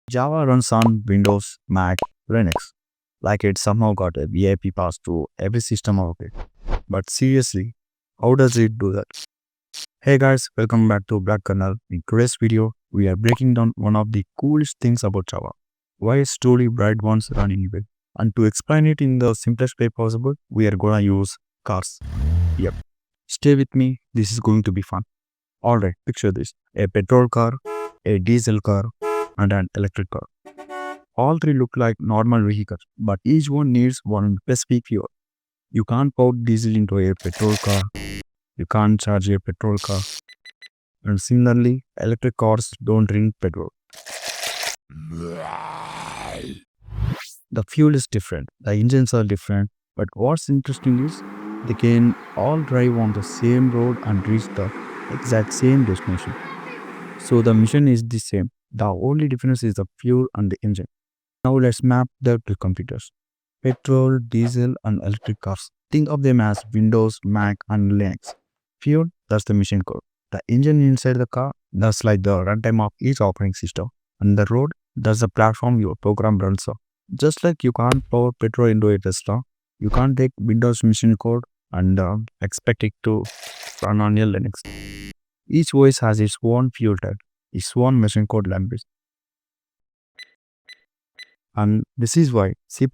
Java runs on Windows, Mac, Linux, like it somehow got a VIP pass to every system of it. But seriously, how does it do that? Hey guys, welcome back to Black Kernel. In today's video, we are breaking down one of the coolest things about Java. Why it's truly bright ones run anyway. And to explain it in the simplest way possible, we are gonna use cars. Yep. Stay with me, this is going to be fun. Alright, picture this. A petrol car, a diesel car, and an electric car. All three look like normal vehicles, but each one needs one specific fuel. You can't pour diesel into a petrol car. You can't charge a petrol car. And similarly, electric cars don't drink petrol. The fuel is different, the engines are different, but what's interesting is they can all drive on the same road and reach the exact same destination. So the mission is the same. The only difference is the fuel and the engine. Now let's map the two computers. Petrol, diesel and electric cars. Think of them as Windows, Mac and Linux. Fuel, that's the mission code. The engine inside the car, that's like the runtime of each operating system. And the road, that's the platform your program runs on. Just like you can't pour petrol into a Tesla, you can't take Windows mission code and expect it to run on your Linux. Each OS has its own fuel type, its own mission code language. And this is why C++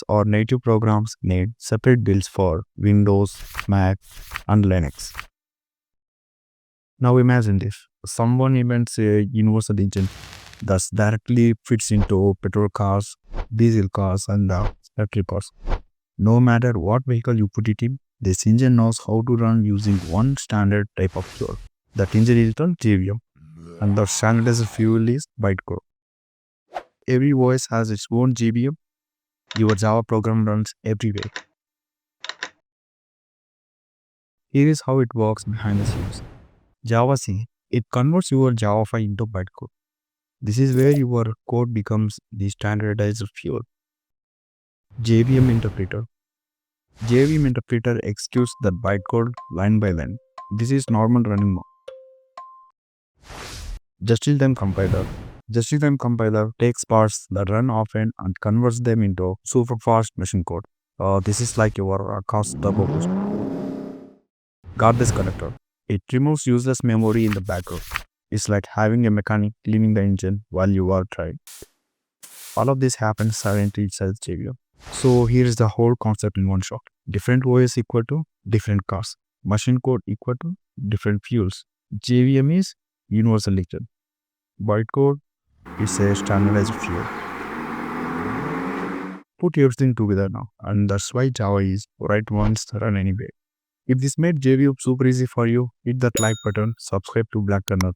or native programs need separate builds for Windows, Mac, and Linux. Now imagine this. Someone invents a universal engine that directly fits into petrol cars, diesel cars, and electric cars. No matter what vehicle you put it in, this engine knows how to run using one standard type of fuel. That engine is called JVM, and the standardized fuel is Bytecode. Every OS has its own JVM. Your Java program runs everywhere. Here is how it works behind the scenes. Java C, it converts your Java file into bytecode. This is where your code becomes the standardized fuel. JVM Interpreter. JVM Interpreter executes that bytecode line by line. This is normal running mode. Just-in-time compiler. Just-in-time compiler takes parts that run often and converts them into super fast machine code. This is like your car's turbo boost. Garbage collector. It removes useless memory in the background. It's like having a mechanic cleaning the engine while you are driving. All of this happens silently inside JVM. So here is the whole concept in one shot. Different OS equal to different cars. Machine code equal to different fuels. JVM is universal engine. Bytecode is a standardized fuel. Put everything together now, and that's why Java is right ones run anyway. If this made JVM super easy for you, hit that like button, subscribe to Black Kernel.